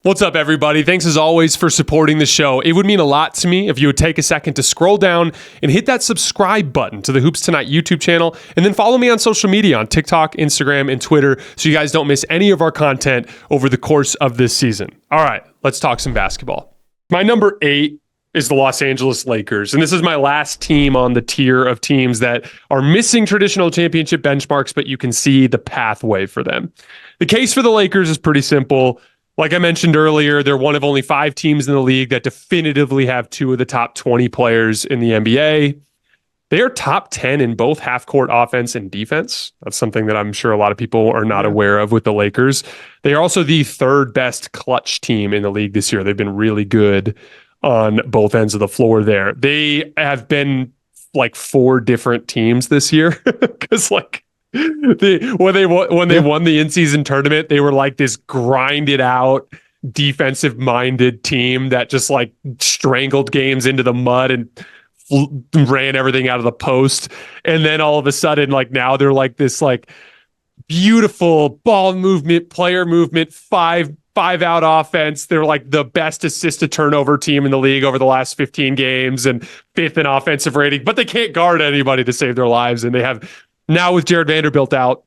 What's up, everybody? Thanks as always for supporting the show. It would mean a lot to me if you would take a second to scroll down and hit that subscribe button to the Hoops Tonight YouTube channel, and then follow me on social media on TikTok, Instagram, and Twitter so you guys don't miss any of our content over the course of this season. All right, let's talk some basketball. My number 8 is the Los Angeles Lakers, and this is my last team on the tier of teams that are missing traditional championship benchmarks, but you can see the pathway for them. The case for the Lakers is pretty simple. Like I mentioned earlier, they're one of only 5 teams in the league that definitively have 2 of the top 20 players in the NBA. They are top 10 in both half-court offense and defense. That's something that I'm sure a lot of people are not aware of with the Lakers. They are also the 3rd best clutch team in the league this year. They've been really good on both ends of the floor there. They have been like 4 different teams this year because when they won the in-season tournament, they were like this grinded out defensive minded team that just like strangled games into the mud and ran everything out of the post. And then all of a sudden, like now they're like this like beautiful ball movement, player movement, five out offense. They're like the best assist to turnover team in the league over the last 15 games and 5th in offensive rating, but they can't guard anybody to save their lives. And they have now with Jared Vanderbilt out,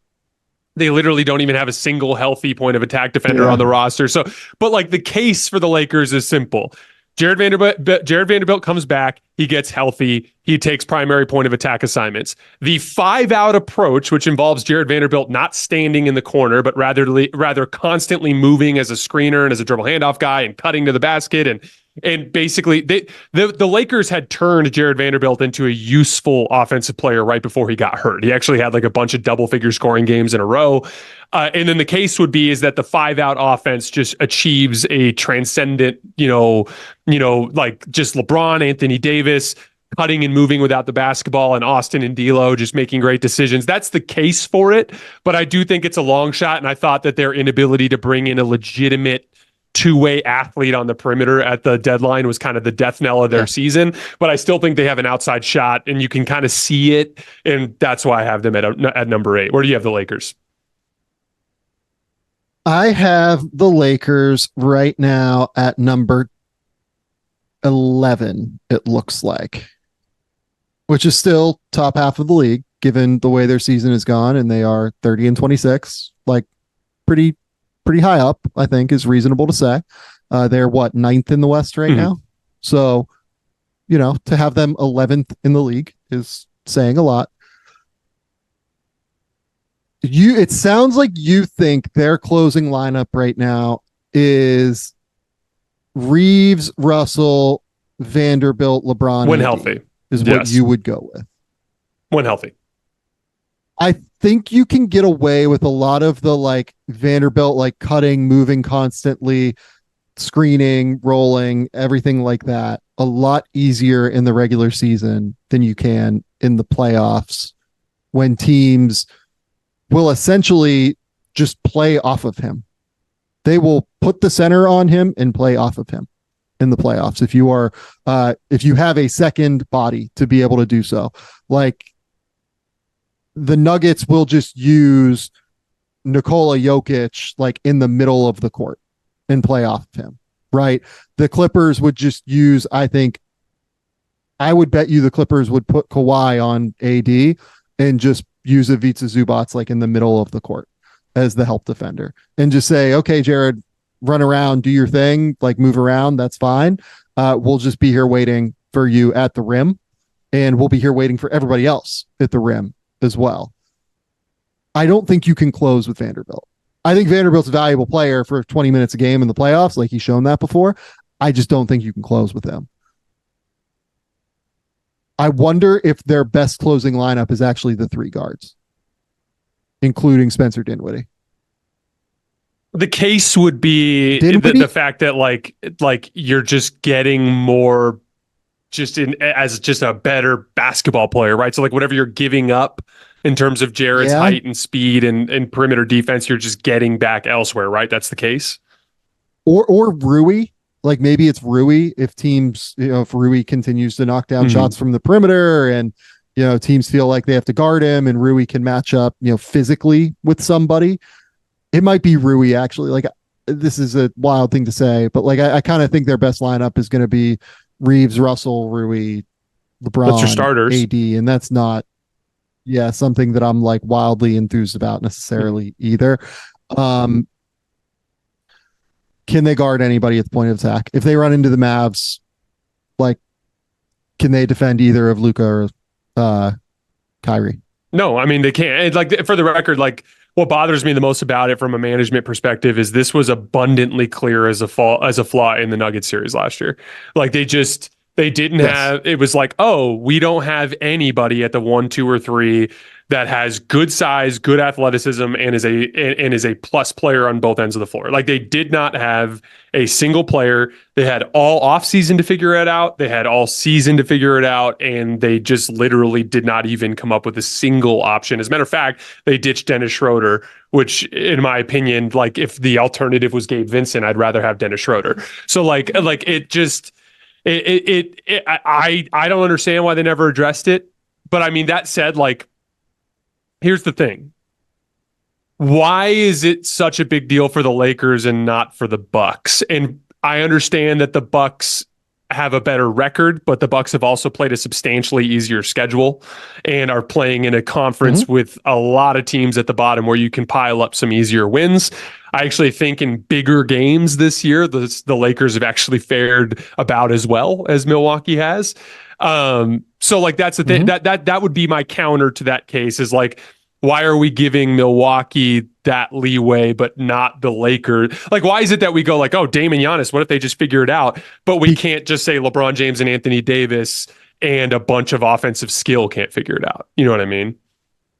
they literally don't even have a single healthy point of attack defender on the roster. So, but like the case for the Lakers is simple. Jared Vanderbilt comes back. He gets healthy. He takes primary point of attack assignments. The 5-out approach, which involves Jared Vanderbilt not standing in the corner, but rather constantly moving as a screener and as a dribble handoff guy and cutting to the basket. And basically, the Lakers had turned Jared Vanderbilt into a useful offensive player right before he got hurt. He actually had like a bunch of double-figure scoring games in a row. And then the case would be is that the 5-out offense just achieves a transcendent, like just LeBron, Anthony Davis, cutting and moving without the basketball, and Austin and D'Lo just making great decisions. That's the case for it. But I do think it's a long shot, and I thought that their inability to bring in a legitimate two-way athlete on the perimeter at the deadline was kind of the death knell of their season. But I still think they have an outside shot, and you can kind of see it, and that's why I have them at number 8. Where do you have the Lakers? I have the Lakers right now at number 11, it looks like, which is still top half of the league, given the way their season has gone, and they are 30-26, like pretty high up, I think is reasonable to say. They're 9th in the West right now. So, to have them 11th in the league is saying a lot. It sounds like you think their closing lineup right now is Reeves, Russell, Vanderbilt, LeBron. When healthy. Is what you would go with. When healthy. I think you can get away with a lot of the like Vanderbilt, like cutting, moving constantly, screening, rolling, everything like that a lot easier in the regular season than you can in the playoffs, when teams will essentially just play off of him. They will put the center on him and play off of him in the playoffs. If you have a second body to be able to do so, like the Nuggets will just use Nikola Jokic like in the middle of the court and play off of him, right? The Clippers would just use, I would bet you the Clippers would put Kawhi on AD and just use Ivica Zubac like in the middle of the court as the help defender and just say, okay, Jared, run around, do your thing, like move around. That's fine. We'll just be here waiting for you at the rim, and we'll be here waiting for everybody else at the rim as well. I don't think you can close with Vanderbilt. I think Vanderbilt's a valuable player for 20 minutes a game in the playoffs, like he's shown that before. I just don't think you can close with him. I wonder if their best closing lineup is actually the 3 guards, including Spencer Dinwiddie. The case would be the fact that like you're just getting more just as just a better basketball player, right? So like whatever you're giving up in terms of Jared's height and speed and perimeter defense, you're just getting back elsewhere, right? That's the case. Or Rui. Like maybe it's Rui if teams, if Rui continues to knock down shots from the perimeter and, teams feel like they have to guard him and Rui can match up, physically with somebody. It might be Rui actually. Like this is a wild thing to say, but like I kind of think their best lineup is going to be Reeves, Russell, Rui, LeBron, That's your starters. AD, and that's not something that I'm like wildly enthused about necessarily either. Can they guard anybody at the point of attack? If they run into the Mavs, like, can they defend either of Luka or Kyrie? No, I mean they can't. And like for the record, like what bothers me the most about it from a management perspective is this was abundantly clear as a flaw in the Nuggets series last year. Like they didn't have, it was like, oh, we don't have anybody at the 1, 2, or 3 that has good size, good athleticism, and is a plus player on both ends of the floor. Like they did not have a single player. They had all offseason to figure it out. They had all season to figure it out, and they just literally did not even come up with a single option. As a matter of fact, they ditched Dennis Schroeder, which, in my opinion, like if the alternative was Gabe Vincent, I'd rather have Dennis Schroeder. So like it just. I don't understand why they never addressed it. But I mean, that said, like, here's the thing. Why is it such a big deal for the Lakers and not for the Bucks? And I understand that the Bucks have a better record, but the Bucks have also played a substantially easier schedule and are playing in a conference with a lot of teams at the bottom where you can pile up some easier wins. I actually think in bigger games this year, the Lakers have actually fared about as well as Milwaukee has. So like that's the thing that would be my counter to that case is like, why are we giving Milwaukee that leeway, but not the Lakers? Like, why is it that we go like, oh, Dame and Giannis, what if they just figure it out? But we can't just say LeBron James and Anthony Davis and a bunch of offensive skill can't figure it out. You know what I mean?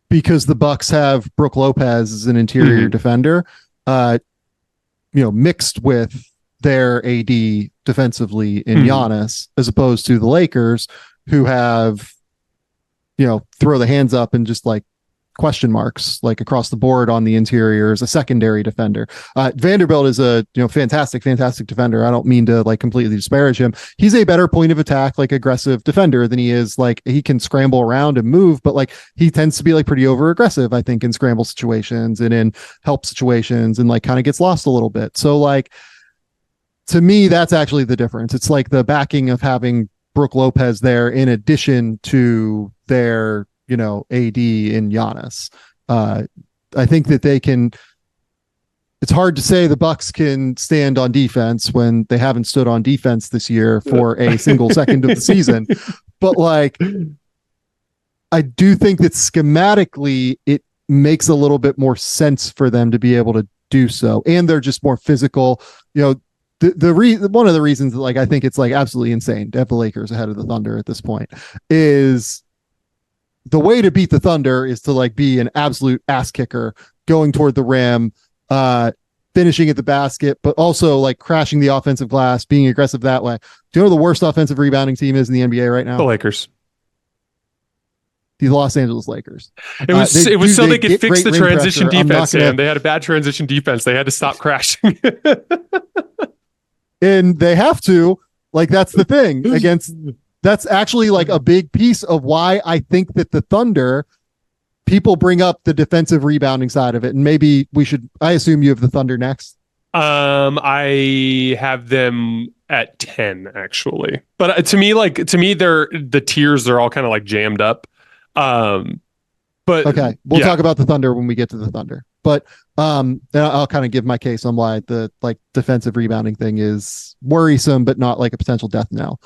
Because the Bucks have Brook Lopez as an interior defender, mixed with their AD defensively in Giannis, as opposed to the Lakers who have, throw the hands up and just like question marks like across the board on the interior as a secondary defender. Vanderbilt is a fantastic defender. I don't mean to like completely disparage him. He's a better point of attack, like aggressive defender than he is like he can scramble around and move, but like he tends to be like pretty over aggressive, I think, in scramble situations and in help situations and like kind of gets lost a little bit. So like to me, that's actually the difference. It's like the backing of having Brook Lopez there in addition to their AD and Giannis. I think that they can. It's hard to say the Bucks can stand on defense when they haven't stood on defense this year for a single second of the season. But like, I do think that schematically it makes a little bit more sense for them to be able to do so, and they're just more physical. One of the reasons that like I think it's like absolutely insane to have the Lakers ahead of the Thunder at this point is the way to beat the Thunder is to like be an absolute ass kicker going toward the rim, finishing at the basket, but also like crashing the offensive glass, being aggressive that way. Do you know who the worst offensive rebounding team is in the NBA right now? The Lakers. The Los Angeles Lakers. It was so they could fix the transition defense, Sam. They had a bad transition defense. They had to stop crashing. And they have to, like, that's the thing that's actually like a big piece of why I think that the Thunder, people bring up the defensive rebounding side of it. And maybe I assume you have the Thunder next. I have them at 10 actually, but to me, the tiers are all kind of like jammed up. But okay, we'll talk about the Thunder when we get to the Thunder, but I'll kind of give my case on why the like defensive rebounding thing is worrisome, but not like a potential death knell.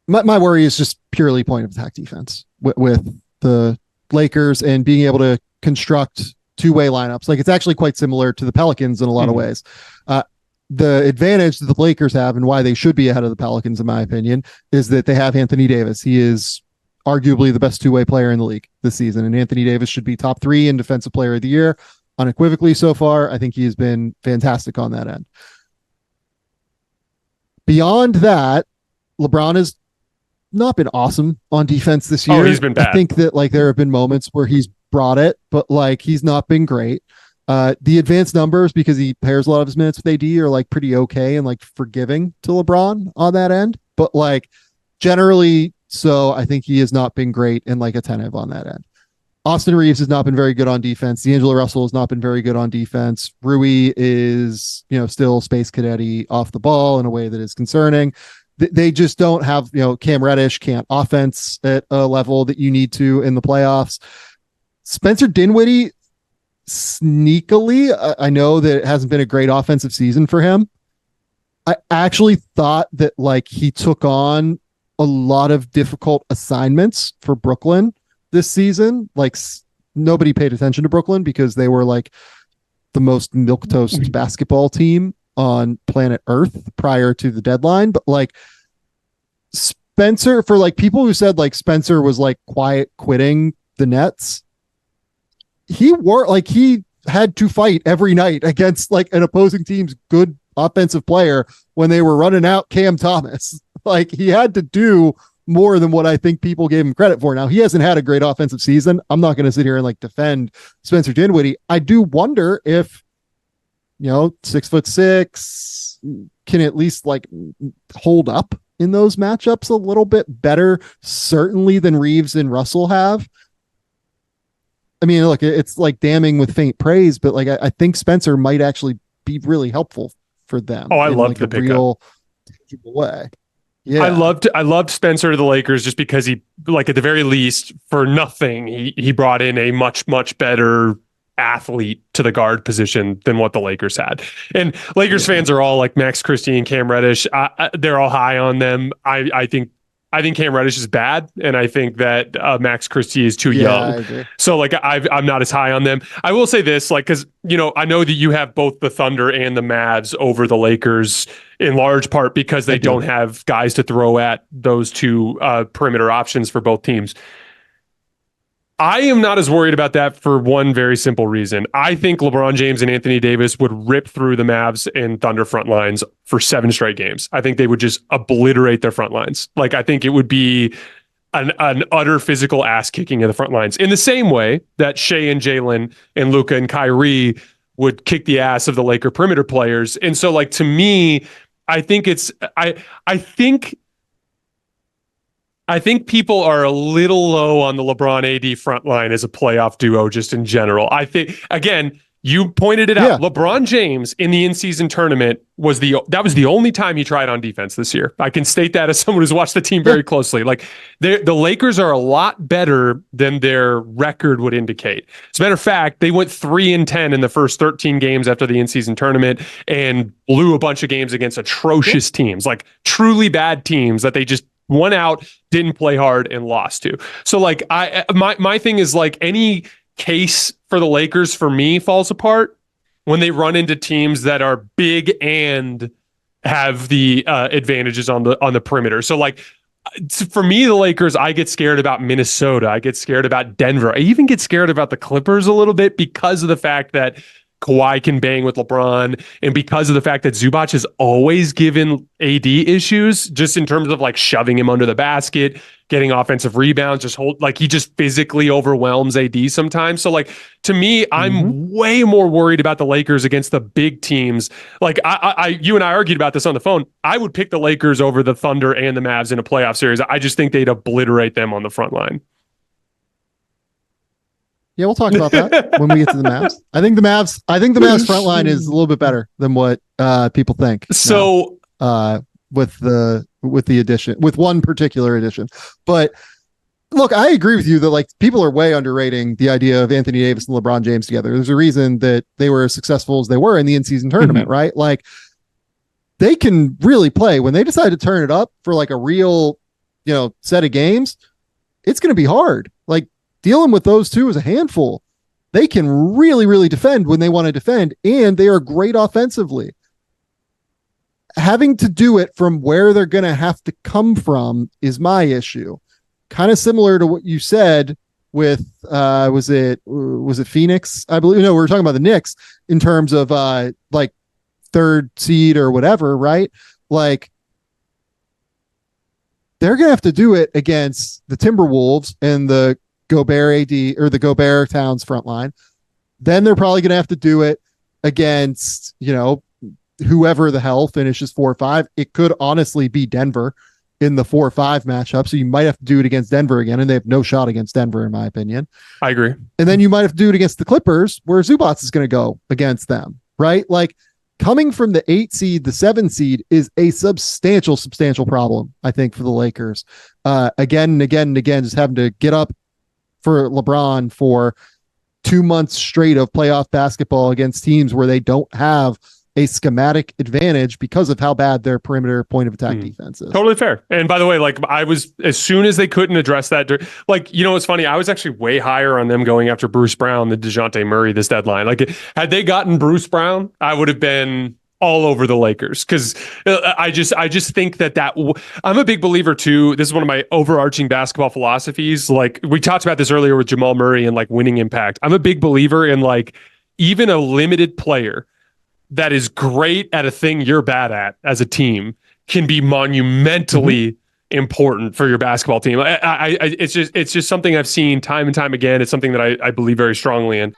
My worry is just purely point of attack defense with the Lakers and being able to construct two-way lineups. Like it's actually quite similar to the Pelicans in a lot of ways. The advantage that the Lakers have and why they should be ahead of the Pelicans, in my opinion, is that they have Anthony Davis. He is arguably the best two-way player in the league this season, and Anthony Davis should be top 3 in Defensive Player of the Year unequivocally so far. I think he has been fantastic on that end. Beyond that, LeBron has not been awesome on defense this year. Oh, he's been bad. I think that like there have been moments where he's brought it, but like he's not been great. The advanced numbers, because he pairs a lot of his minutes with AD, are like pretty okay and like forgiving to LeBron on that end. But like generally, so I think he has not been great and like attentive on that end. Austin Reeves has not been very good on defense. D'Angelo Russell has not been very good on defense. Rui is, still space cadet off the ball in a way that is concerning. They just don't have, Cam Reddish can't offense at a level that you need to in the playoffs. Spencer Dinwiddie, sneakily, I know that it hasn't been a great offensive season for him. I actually thought that he took on a lot of difficult assignments for Brooklyn this season. Nobody paid attention to Brooklyn because they were the most milquetoast basketball team on planet Earth prior to the deadline. But Spencer, for people who said Spencer was quiet quitting the Nets, he had to fight every night against an opposing team's good offensive player when they were running out Cam Thomas. He had to do more than what I think people gave him credit for. Now, he hasn't had a great offensive season. I'm not going to sit here and defend Spencer Dinwiddie. I do wonder if, 6'6" can at least hold up in those matchups a little bit better, certainly than Reeves and Russell have. I mean, look, it's damning with faint praise, but I think Spencer might actually be really helpful for them. Oh, I love the pickup. Real tangible way. Yeah. I loved Spencer to the Lakers just because he, at the very least, for nothing, he brought in a much, much better athlete to the guard position than what the Lakers had. And Lakers fans are all Max Christie and Cam Reddish. They're all high on them. I think Cam Reddish is bad, and I think that Max Christie is too young. So I'm not as high on them. I will say this, because I know that you have both the Thunder and the Mavs over the Lakers in large part because they don't have guys to throw at those two perimeter options for both teams. I am not as worried about that for one very simple reason. I think LeBron James and Anthony Davis would rip through the Mavs and Thunder front lines for 7 straight games. I think they would just obliterate their front lines. I think it would be an utter physical ass kicking of the front lines in the same way that Shea and Jalen and Luka and Kyrie would kick the ass of the Laker perimeter players. And so to me, I think I think people are a little low on the LeBron AD front line as a playoff duo just in general. I think, again, you pointed it out. LeBron James in the in-season tournament was the only time he tried on defense this year. I can state that as someone who's watched the team very closely. The Lakers are a lot better than their record would indicate. As a matter of fact, they went 3-10 in the first 13 games after the in-season tournament and blew a bunch of games against atrocious teams, truly bad teams that they just won out, didn't play hard, and lost to. So my thing is any case for the Lakers for me falls apart when they run into teams that are big and have the advantages on the perimeter. So for me, the Lakers, I get scared about Minnesota. I get scared about Denver. I even get scared about the Clippers a little bit because of the fact that Kawhi can bang with LeBron, and because of the fact that Zubac has always given AD issues, just in terms of shoving him under the basket, getting offensive rebounds, he just physically overwhelms AD sometimes. So to me, I'm way more worried about the Lakers against the big teams. You and I argued about this on the phone. I would pick the Lakers over the Thunder and the Mavs in a playoff series. I just think they'd obliterate them on the front line. Yeah, we'll talk about that when we get to the Mavs. I think the Mavs front line is a little bit better than what people think. So with the addition, with one particular addition. But look, I agree with you that people are way underrating the idea of Anthony Davis and LeBron James together. There's a reason that they were as successful as they were in the in-season tournament, right? They can really play when they decide to turn it up for a real, set of games. It's going to be hard. Dealing with those two is a handful. They can really, really defend when they want to defend, and they are great offensively. Having to do it from where they're going to have to come from is my issue. Kind of similar to what you said with, was it Phoenix? I believe, no, we were talking about the Knicks in terms of third seed or whatever, right? They're going to have to do it against the Timberwolves and the Gobert AD or the Gobert Towns front line. Then they're probably going to have to do it against, whoever the hell finishes 4 or 5. It could honestly be Denver in the 4-5 matchup. So you might have to do it against Denver again, and they have no shot against Denver, in my opinion. I agree. And then you might have to do it against the Clippers, where Zubats is going to go against them, right? Like, coming from the 8 seed, the 7 seed is a substantial problem, I think, for the Lakers. Again and again and again, just having to get up for LeBron for 2 months straight of playoff basketball against teams where they don't have a schematic advantage because of how bad their perimeter point of attack defense is. Totally fair. And by the way, like, I was, as soon as they couldn't address that, like, you know, it's funny. I was actually way higher on them going after Bruce Brown than DeJounte Murray this deadline. Like, had they gotten Bruce Brown, I would have been all over the Lakers, because I just think that I'm a big believer too. This is one of my overarching basketball philosophies. Like, we talked about this earlier with Jamal Murray and like winning impact. I'm a big believer in, like, even a limited player that is great at a thing you're bad at as a team can be monumentally important for your basketball team. It's just something I've seen time and time again. It's something that I believe very strongly in.